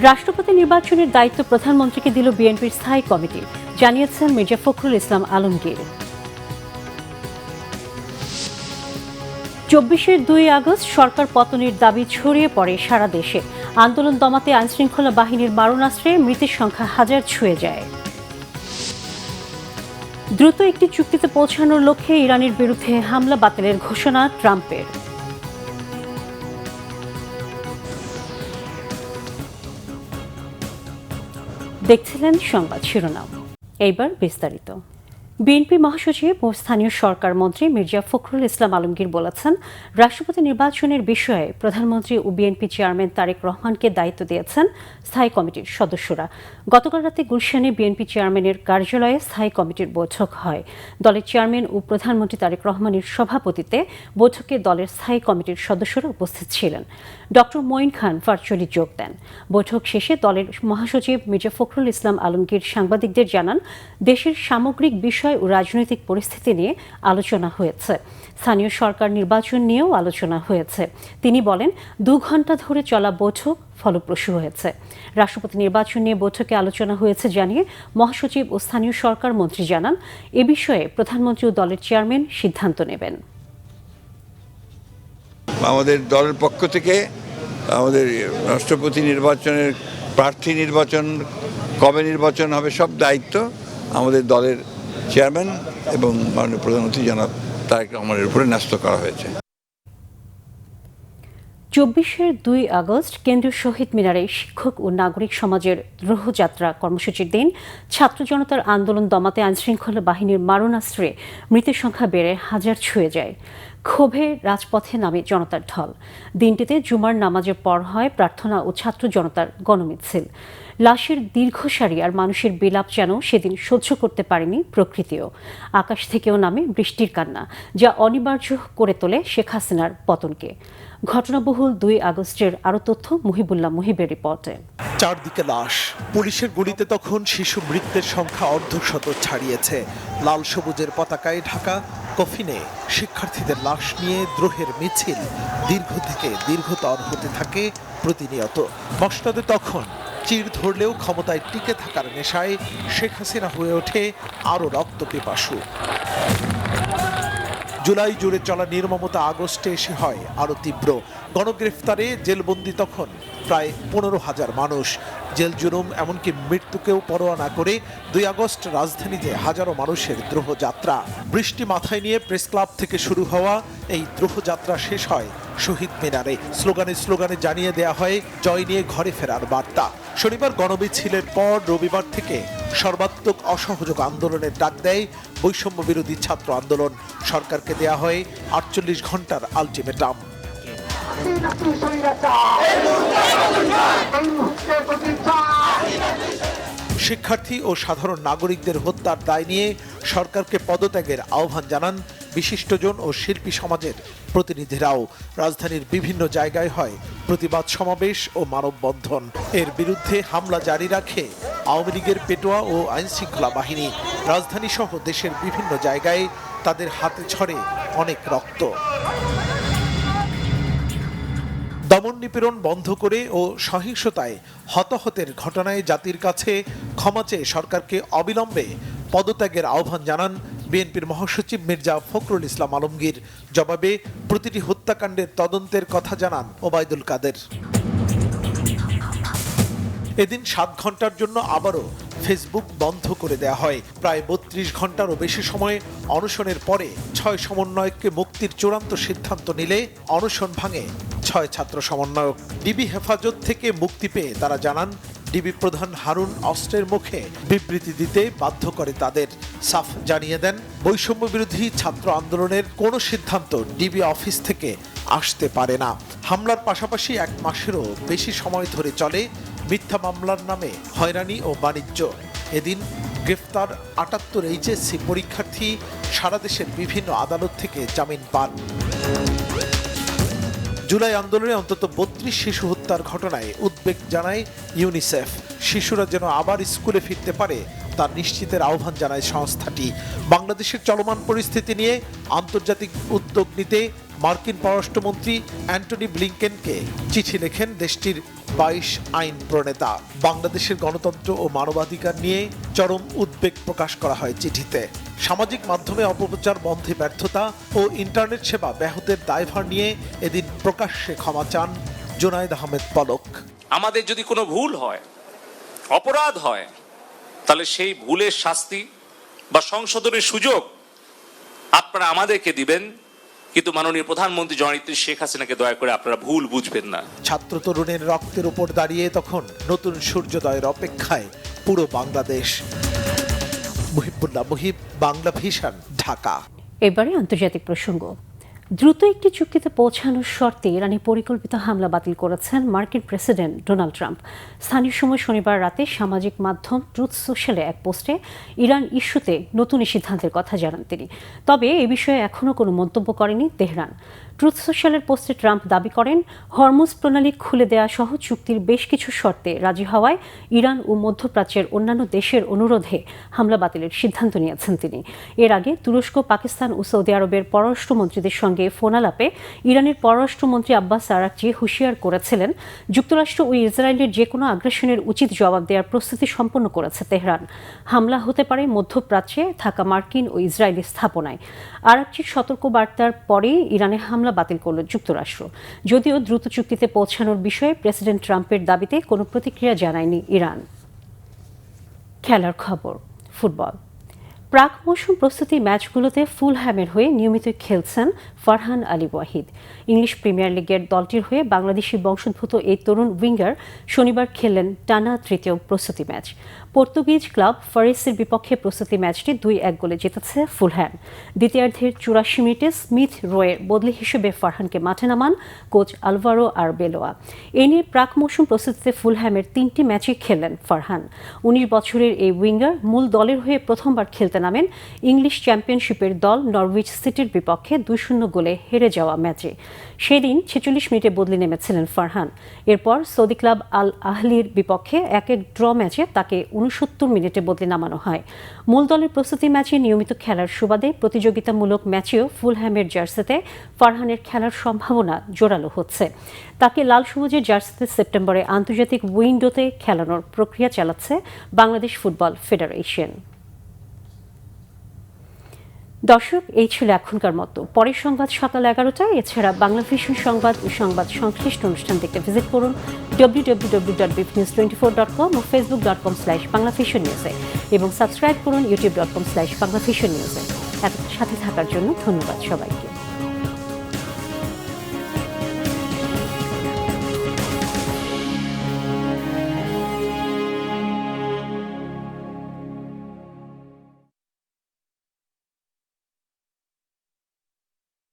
রাষ্ট্রপতি নির্বাচনের দায়িত্ব প্রধানমন্ত্রীকে দিল বিএনপির স্থায়ী কমিটি, জানিয়েছেন মির্জা ফখরুল ইসলাম আলমগীর। ২৪ আগস্ট সরকার পতনের দাবি ছড়িয়ে পড়ে সারা দেশে। আন্দোলন দমাতে আইনশৃঙ্খলা বাহিনীর মারণাস্ত্রে মৃতের সংখ্যা হাজার ছুঁয়ে যায়। দ্রুত একটি চুক্তিতে পৌঁছানোর লক্ষ্যে ইরানের বিরুদ্ধে হামলা বাতিলের ঘোষণা ট্রাম্পের। দেখছিলেন সংবাদ শিরোনাম, এইবার বিস্তারিত। বিএনপি মহাসচিব ও স্থানীয় সরকার মন্ত্রী মির্জা ফখরুল ইসলাম আলমগীর বলেছেন, রাষ্ট্রপতি নির্বাচনের বিষয়ে প্রধানমন্ত্রী ও বিএনপি চেয়ারম্যান তারেক রহমানকে দায়িত্ব দিয়েছেন স্থায়ী কমিটির সদস্যরা। গতকাল রাতে গুলশানে বিএনপি চেয়ারম্যানের কার্যালয়ে স্থায়ী কমিটির বৈঠক হয়। দলের চেয়ারম্যান ও প্রধানমন্ত্রী তারেক রহমানের সভাপতিত্বে বৈঠকে দলের স্থায়ী কমিটির সদস্যরা উপস্থিত ছিলেন। ডক্টর মঈন খান ভার্চুয়ালি যোগ দেন। বৈঠক শেষে দলের মহাসচিব মির্জা ফখরুল ইসলাম আলমগীর সাংবাদিকদের জানান, দেশের সামগ্রিক বিষয় ও রাজনৈতিক পরিস্থিতি নিয়ে আলোচনা হয়েছে। স্থানীয় সরকার নির্বাচন নিয়েও আলোচনা হয়েছে। তিনি বলেন, ২ ঘণ্টা ধরে চলা বৈঠক ফলপ্রসূ হয়েছে। রাষ্ট্রপতি নির্বাচন নিয়ে বৈঠকে আলোচনা হয়েছে জানিয়ে মহাসচিব ও স্থানীয় সরকার মন্ত্রী জানান, এ বিষয়ে প্রধানমন্ত্রী ও দলের চেয়ারম্যান সিদ্ধান্ত নেবেন। আমাদের দলের পক্ষ থেকে আমাদের রাষ্ট্রপতি নির্বাচনের প্রার্থী নির্বাচন, কবে নির্বাচন হবে, সব দায়িত্ব আমাদের দলের চেয়ারম্যান এবং মাননীয় প্রধানমন্ত্রী জনাব তারেক রহমানের উপরে ন্যস্ত করা হয়েছে। ২৪ আগস্ট কেন্দ্রীয় শহীদ মিনারে শিক্ষক ও নাগরিক সমাজের দ্রোহযাত্রা কর্মসূচির দিন ছাত্র জনতার আন্দোলন দমাতে আইনশৃঙ্খলা বাহিনীর মারণাস্ত্রে মৃতের সংখ্যা বেড়ে হাজার ছুঁয়ে যায়। ক্ষোভে রাজপথে নামে জনতার ঢল। দিনটিতে জুমার নামাজের পর হয় প্রার্থনা ও ছাত্র জনতার গণমিছিল। লাশের দীর্ঘ সারি আর মানুষের বিলাপ যেন সেদিন সহ্য করতে পারেনি প্রকৃতিও। আকাশ থেকেও নামে বৃষ্টির কান্না, যা অনিবার্য করে তোলে শেখ হাসিনার পতনকে। ঘটনাবহুল ২ আগস্টের আরও তথ্য মুহিবুল্লাহ মুহিবের রিপোর্টে। চারদিকে লাশ, পুলিশের গুলিতে তখন শিশু মৃত্যুর সংখ্যা অর্ধশত ছাড়িয়েছে। লাল সবুজের পতাকায় ঢাকা কফিনে শিক্ষার্থীদের লাশ নিয়ে দ্রোহের মিছিল দীর্ঘ থেকে দীর্ঘতর হতে থাকে প্রতিনিয়ত। মসনদে তখন চির ধরলেও ক্ষমতায় টিকে থাকার নেশায় শেখ হাসিনা হয়ে ওঠে আরও রক্তপিপাসু। জুলাই জুড়ে চলা নির্মমতা আগস্টে এসে হয় আরও তীব্র। গণগ্রেফতারে জেলবন্দি তখন প্রায় ১৫,০০০ মানুষ। জেল জুলুম এমনকি মৃত্যুকেও পরোয়া না করে ২ আগস্ট রাজধানীতে হাজারো মানুষের দ্রোহযাত্রা। বৃষ্টি মাথায় নিয়ে প্রেস ক্লাব থেকে শুরু হওয়া এই দ্রোহযাত্রা শেষ হয় শহীদ মিনারে। স্লোগানে স্লোগানে জানিয়ে দেয়া হয় জয় নিয়ে ঘরে ফেরার বার্তা। শনিবার গণমিছিলের পর রবিবার থেকে সর্বাত্মক অসহযোগ আন্দোলনের ডাক দেয় বৈষম্য বিরোধী ছাত্র আন্দোলন। সরকারকে দেয়া হয় ৪৮ ঘন্টার আলটিমেটাম। শিক্ষার্থী ও সাধারণ নাগরিকদের হত্যার দায় নিয়ে সরকারকে পদত্যাগের আহ্বান জানান বিশিষ্টজন ও শিল্পী সমাজের প্রতিনিধিরাও। রাজধানীর বিভিন্ন জায়গায় হয় প্রতিবাদ সমাবেশ ও মানববন্ধন। এর বিরুদ্ধে হামলা জারি রাখে আওয়ামী লীগের পেটোয়া ও আইনশৃঙ্খলা বাহিনী। রাজধানী সহ দেশের বিভিন্ন জায়গায় তাদের হাতে ছড়ে অনেক রক্ত। দমন নিপীড়ন বন্ধ করে ও সহিংসতায় হতাহতের ঘটনায় জাতির কাছে ক্ষমা চেয়ে সরকারকে অবিলম্বে পদত্যাগের আহ্বান জানান বিএনপির মহাসচিব মির্জা ফখরুল ইসলাম আলমগীর। জবাবে প্রতিটি হত্যাকাণ্ডের তদন্তের কথা জানান ওবায়দুল কাদের। এদিন ৭ ঘন্টার জন্য আবারও ফেসবুক বন্ধ করে দেয়া হয়। প্রায় ৩২ ঘন্টারও বেশি সময় অনশনের পরে ৬ সমন্বয়ককে মুক্তির চূড়ান্ত সিদ্ধান্ত নিলে অনশন ভাঙে ৬ ছাত্র সমন্বয়ক। ডিবি হেফাজত থেকে মুক্তি পেয়ে তারা জানান, ডিবি প্রধান হারুন অস্ত্রের মুখে বিবৃতি দিতে বাধ্য করে তাদের। সাফ জানিয়ে দেন, বৈষম্য বিরোধী ছাত্র আন্দোলনের কোনো সিদ্ধান্ত ডিবি অফিস থেকে আসতে পারে না। হামলার পাশাপাশি ১ মাসেরও বেশি সময় ধরে চলে মিথ্যা মামলার নামে হয়রানি ও বাণিজ্য। এদিন গ্রেফতার ৭৮ এইচএসসি পরীক্ষার্থী সারা দেশের বিভিন্ন আদালত থেকে জামিন পান। জুলাই আন্দোলনে অন্তত ৩২ শিশু হত্যার ঘটনায় উদ্বেগ জানায় ইউনিসেফ। শিশুরা যেন আবার স্কুলে ফিরতে পারে তা নিশ্চিতের আহ্বান জানায় সংস্থাটি। বাংলাদেশের চলমান পরিস্থিতি নিয়ে আন্তর্জাতিক উদ্যোগ নিতে মার্কিন পররাষ্ট্রমন্ত্রী অ্যান্টনি ব্লিংকেনকে চিঠি লেখেন দেশটির 22 আইন প্রণেতা। বাংলাদেশের গণতন্ত্র ও মানবাধিকার নিয়ে চরম উদ্বেগ প্রকাশ করা হয় চিঠিতে। সামাজিক মাধ্যমে অপপ্রচার বন্ধে ব্যর্থতা ও ইন্টারনেট সেবা ব্যাহতের দায়ভার নিয়ে এদিন প্রকাশ্যে ক্ষমা চান জুনায়েদ আহমেদ পলক। আমাদের যদি কোনো ভুল হয়, অপরাধ হয়, তাহলে সেই ভুলের শাস্তি বা সংশোধনের সুযোগ আপনারা আমাদেরকে দিবেন, কিন্তু মাননীয় প্রধানমন্ত্রী জননেত্রী শেখ হাসিনাকে দয়া করে আপনারা ভুল বুঝবেন না। ছাত্র তরুণের রক্তের উপর দাঁড়িয়ে তখন নতুন সূর্যোদয়ের অপেক্ষায় পুরো বাংলাদেশ। মুহিবুল্লাহ মুহিব, বাংলা ভিশন, ঢাকা। এবারে আন্তর্জাতিক প্রসঙ্গ। দ্রুত একটি চুক্তিতে পৌঁছানোর শর্তে ইরানে পরিকল্পিত হামলা বাতিল করেছেন মার্কিন প্রেসিডেন্ট ডোনাল্ড ট্রাম্প। স্থানীয় সময় শনিবার রাতে সামাজিক মাধ্যম ট্রুথ সোশ্যালে এক পোস্টে ইরান ইস্যুতে নতুন সিদ্ধান্তের কথা জানান তিনি। তবে এ বিষয়ে এখনও কোনো মন্তব্য করেনি তেহরান। ট্রুথ সোশ্যালের পোস্টে ট্রাম্প দাবি করেন, হরমুজ প্রণালী খুলে দেওয়া সহ চুক্তির বেশ কিছু শর্তে রাজি হওয়ায় ইরান ও মধ্যপ্রাচ্যের অন্যান্য দেশের অনুরোধে হামলা বাতিলের সিদ্ধান্ত নিয়েছেন তিনি। এর আগে তুরস্ক, পাকিস্তান ও সৌদি আরবের পররাষ্ট্রমন্ত্রীদের সঙ্গে ফোনালাপে ইরানের পররাষ্ট্রমন্ত্রী আব্বাস আরাকচি হুঁশিয়ার করেছিলেন, যুক্তরাষ্ট্র ও ইসরায়েলের যে কোনো আগ্রাসনের উচিত জবাব দেওয়ার প্রস্তুতি সম্পন্ন করেছে তেহরান। হামলা হতে পারে মধ্যপ্রাচ্যে থাকা মার্কিন ও ইসরায়েলি স্থাপনায়। আরাকচির সতর্ক বার্তার পরেই ইরানে হামলা বাতিল করল যুক্তরাষ্ট্র। যদিও দ্রুত চুক্তিতে পৌঁছানোর বিষয়ে প্রেসিডেন্ট ট্রাম্পের দাবিতে কোনো প্রতিক্রিয়া জানায়নি ইরান। খেলার খবর। ফুটবল। প্রাক মৌসুম প্রস্তুতি ম্যাচগুলোতে ফুলহ্যামের হয়ে নিয়মিত খেলছেন ফারহান আলী ওয়াহিদ। ইংলিশ প্রিমিয়ার লিগের দলটির হয়ে বাংলাদেশি বংশোদ্ভূত এই তরুণ উইঙ্গার শনিবার খেললেন টানা তৃতীয় প্রস্তুতি ম্যাচ। পর্তুগিজ ক্লাব ফরেস্টের বিপক্ষে প্রস্তুতি ম্যাচটি 2-1 গোলে জিতেছে ফুলহ্যাম। দ্বিতীয়ার্ধের 84 মিনিটে স্মিথ রোয়ের বদলি হিসেবে ফারহানকে মাঠে নামান কোচ আলভারো আরবেলোয়া। এ নিয়ে প্রাক মৌসুম প্রস্তুতিতে ফুলহ্যামের 3টি ম্যাচই খেললেন ফারহান। 19 বছরের এই উইঙ্গার মূল দলের হয়ে প্রথমবার খেলতে নামেন ইংলিশ চ্যাম্পিয়নশিপের দল নরউইচ সিটির বিপক্ষে 2-0 গোলে হেরে যাওয়া ম্যাচে। সেদিন 46 মিনিটে বদলি নেমেছিলেন ফারহান। এরপর সৌদি ক্লাব আল আহলির বিপক্ষে 1-1 ড্র ম্যাচে তাকে 69 মিনিটে বদলি নামানো হয়। মূল দলের প্রস্তুতি ম্যাচে নিয়মিত খেলার সুবাদে প্রতিযোগিতামূলক ম্যাচেও ফুলহ্যামের জার্সিতে ফারহানের খেলার সম্ভাবনা জোরালো হচ্ছে। তাকে লাল সবুজের জার্সিতে সেপ্টেম্বরে আন্তর্জাতিক উইন্ডোতে খেলানোর প্রক্রিয়া চালাচ্ছে বাংলাদেশ ফুটবল ফেডারেশন। দর্শক, এই ছিল এখনকার মতো। পরের সংবাদ সকাল 11টায়। এছাড়া বাংলা ভিশন সংবাদ ও সংবাদ সংশ্লিষ্ট অনুষ্ঠান দেখতে ভিজিট করুন www.bpnews24.com ও facebook.com/banglavisionnews এবং সাবস্ক্রাইব করুন youtube.com/banglavisionnews। এত সাথে থাকার জন্য ধন্যবাদ সবাইকে।